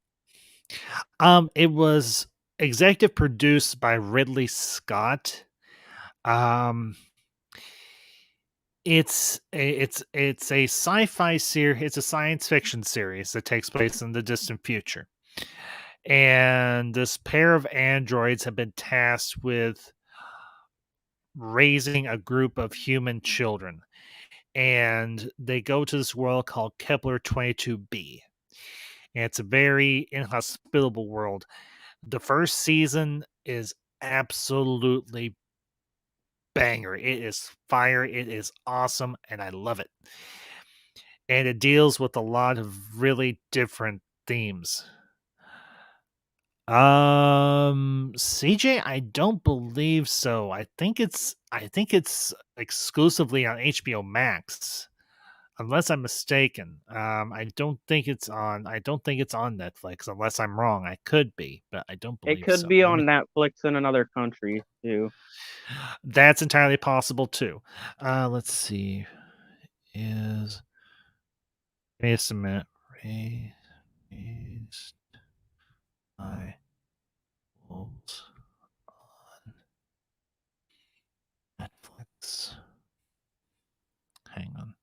It was executive produced by Ridley Scott. Um, it's a sci-fi series. It's a science fiction series that takes place in the distant future. And this pair of androids have been tasked with raising a group of human children. And they go to this world called Kepler 22b. And it's a very inhospitable world. The first season is absolutely banger. It is fire. It is awesome. And I love it. And it deals with a lot of really different themes. CJ, I don't believe so. I think it's exclusively on HBO Max, unless I'm mistaken. I don't think it's on Netflix unless I'm wrong. I could be, but I don't It believe could so. be Let on me Netflix in another country too. That's entirely possible too. Let's see. Is Wait a minute. Raised by Wolves on Netflix. Hang on.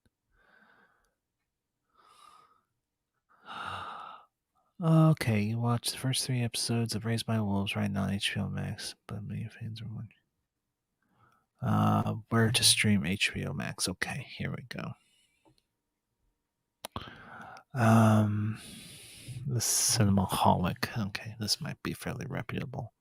Okay, you watched the first 3 episodes of Raised by Wolves right now on HBO Max, but many fans are wondering where to stream HBO Max. Okay, here we go. The Cinemaholic. Okay, this might be fairly reputable.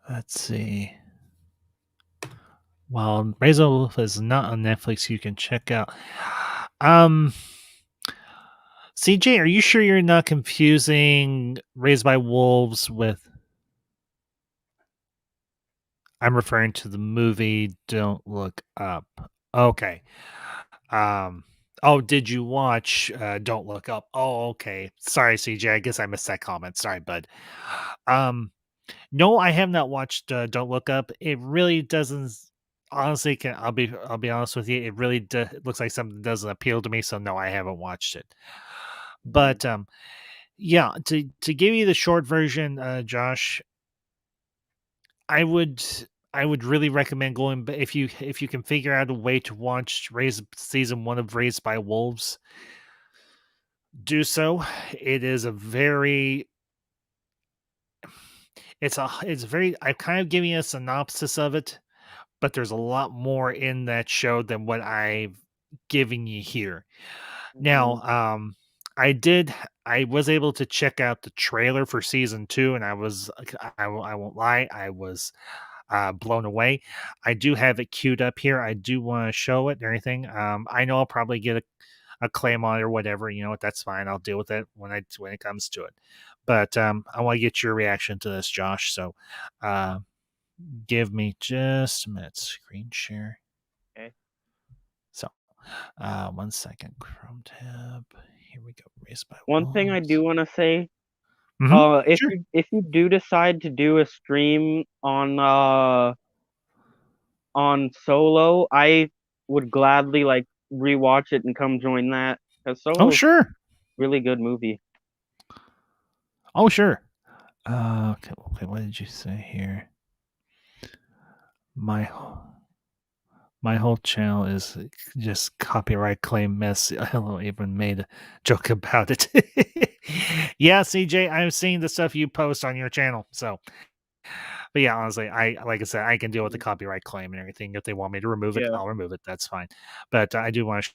Let's see. While Raised by Wolves is not on Netflix, you can check out. CJ, are you sure you're not confusing Raised by Wolves with? I'm referring to the movie Don't Look Up. Okay. Oh, did you watch Don't Look Up? Oh, okay. Sorry, CJ. I guess I missed that comment. Sorry, bud. No, I have not watched Don't Look Up. It really doesn't. Honestly, I'll be honest with you. It really it looks like something that doesn't appeal to me. So no, I haven't watched it. But yeah, to give you the short version, Josh, I would really recommend going. But if you can figure out a way to watch season 1 of Raised by Wolves, do so. It is a very it's very I'm kind of giving you a synopsis of it, but there's a lot more in that show than what I've given you here. Now, I was able to check out the trailer for season 2, and I won't lie, I was blown away. I do have it queued up here. I do want to show it and everything. I know I'll probably get a claim on it or whatever. You know what? That's fine. I'll deal with it when it comes to it. But I want to get your reaction to this, Josh. So give me just a minute. Screen share. Okay. So 1 second. Chrome tab. Here we go. Raised by One thing I do want to say, Sure. if you do decide to do a stream on Solo, I would gladly like rewatch it and come join that, because Oh, Solo's sure. really good movie. Oh, sure. Okay. What did you say here? My whole channel is just copyright claim mess. I don't even made a joke about it. Yeah, CJ, I'm seeing the stuff you post on your channel. So, but yeah, honestly, like I said, I can deal with the copyright claim and everything. If they want me to remove it, Yeah. I'll remove it. That's fine. But I do want to,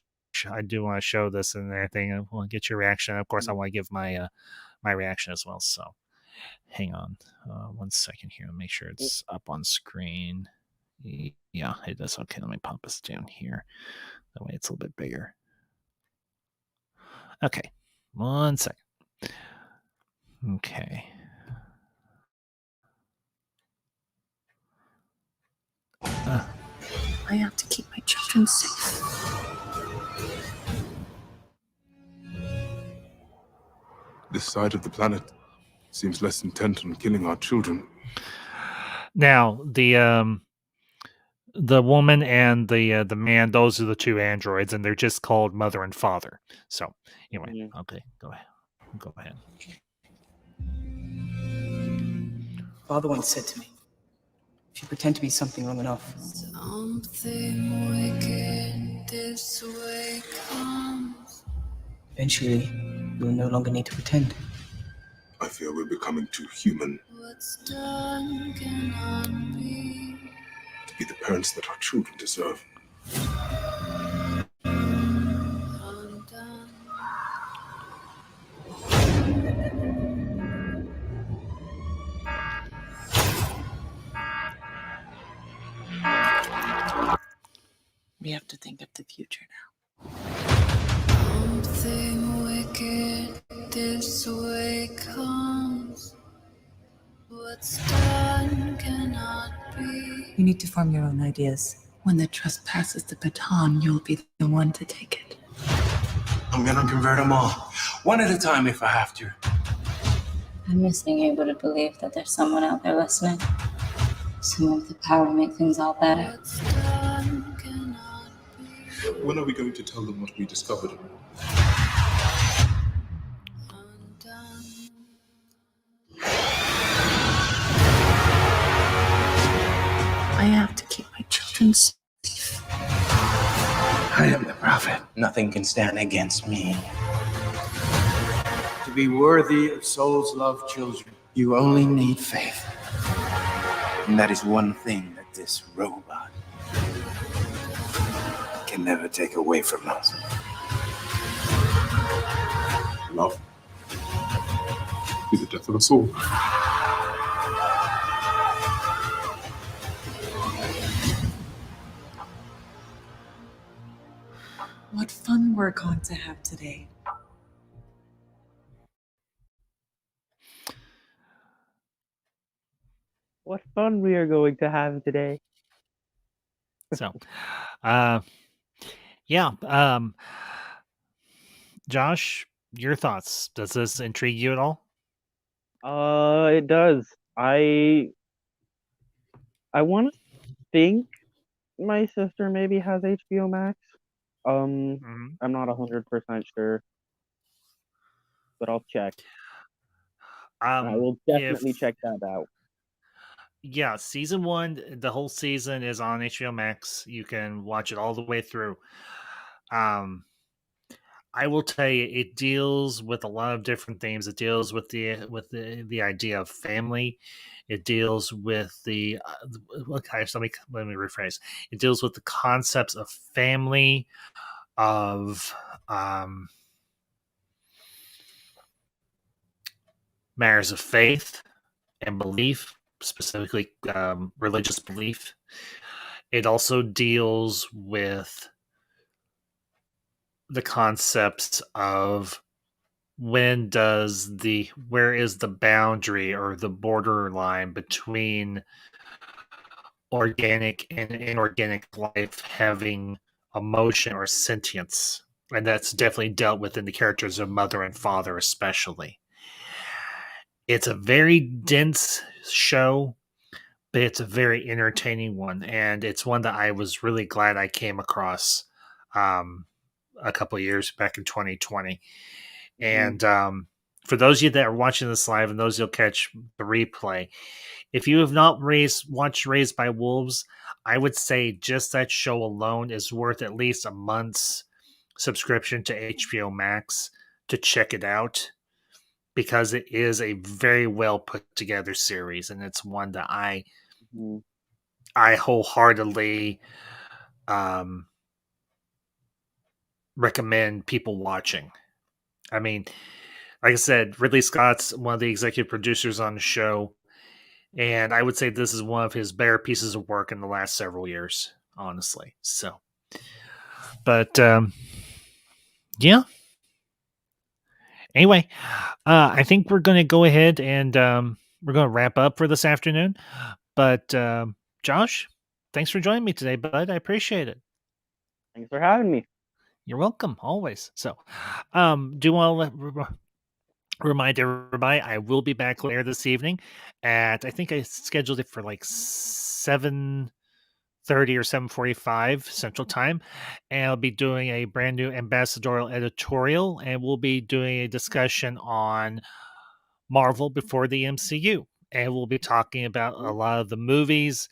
show this and everything. I want to get your reaction. Of course, I want to give my my reaction as well. So, hang on 1 second here. Make sure it's up on screen. Yeah, it does. Okay, let me pop this down here. That way it's a little bit bigger. Okay, 1 second. Okay. I have to keep my children safe. This side of the planet seems less intent on killing our children. Now, the woman and the man, those are the 2 androids, and they're just called mother and father. So, anyway, okay, go ahead. Go ahead. Father once said to me, if you pretend to be something long enough, something wicked this way comes. Eventually, you'll no longer need to pretend. I fear we're becoming too human. What's done cannot be. To be the parents that our children deserve. Undone. We have to think of the future now. Something wicked this way comes. What's done cannot be. You need to form your own ideas. When the trust passes the baton, you'll be the one to take it. I'm gonna convert them all, one at a time if I have to. I miss being able to believe that there's someone out there listening. Someone with the power to make things all better. When are we going to tell them what we discovered? I have to keep my children safe. I am the prophet. Nothing can stand against me. To be worthy of souls loved children, you only need faith. And that is one thing that this robot can never take away from us. Love. Be the death of us all. What fun we're going to have today. What fun we are going to have today. So, yeah. Josh, your thoughts? Does this intrigue you at all? It does. I want to think my sister maybe has HBO Max. Mhm. I'm not 100% sure, but I'll check. I will definitely check that out. Yeah, season 1, the whole season is on HBO Max. You can watch it all the way through. I will tell you, it deals with a lot of different themes. It deals with the idea of family. It deals with the okay. So let me rephrase. It deals with the concepts of family, of matters of faith and belief, specifically religious belief. It also deals with the concepts of where is the boundary or the borderline between organic and inorganic life having emotion or sentience, and that's definitely dealt with in the characters of mother and father especially. It's a very dense show, but it's a very entertaining one, and it's one that I was really glad I came across a couple of years back in 2020. And for those of you that are watching this live and those you'll catch the replay, if you have not watched Raised by Wolves, I would say just that show alone is worth at least a month's subscription to HBO Max to check it out, because it is a very well put together series, and it's one that I wholeheartedly recommend people watching. I mean, like I said, Ridley Scott's one of the executive producers on the show, and I would say this is one of his better pieces of work in the last several years, honestly. So, but yeah. Anyway, I think we're going to go ahead and we're going to wrap up for this afternoon. But Josh, thanks for joining me today, bud. I appreciate it. Thanks for having me. You're welcome, always. So, do you want to remind everybody I will be back later this evening at, I think I scheduled it for like 7:30 or 7:45 Central Time, and I'll be doing a brand new Ambassadorial editorial, and we'll be doing a discussion on Marvel before the MCU, and we'll be talking about a lot of the movies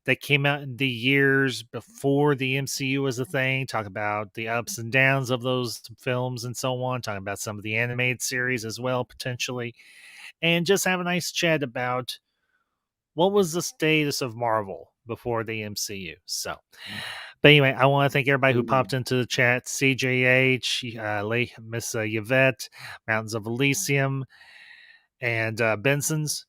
that came out in the years before the MCU was a thing, talk about the ups and downs of those films and so on, talking about some of the animated series as well, potentially, and just have a nice chat about what was the status of Marvel before the MCU. So, but anyway, I want to thank everybody who popped into the chat: CJH, Miss Yvette, Mountains of Elysium, and Benson's.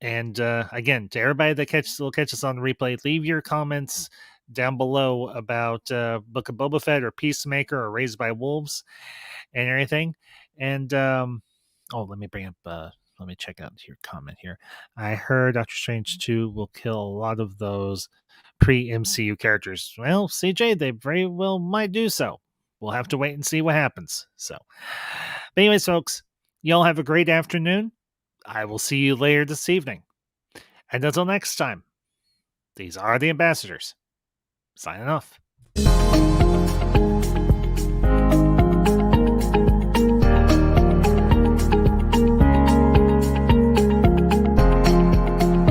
And again, to everybody that will catch us on the replay, leave your comments down below about Book of Boba Fett or Peacemaker or Raised by Wolves and everything. And let me bring up. Let me check out your comment here. I heard Doctor Strange 2 will kill a lot of those pre-MCU characters. Well, CJ, they very well might do so. We'll have to wait and see what happens. So, but anyways, folks, y'all have a great afternoon. I will see you later this evening. And until next time, these are the ambassadors. Signing off.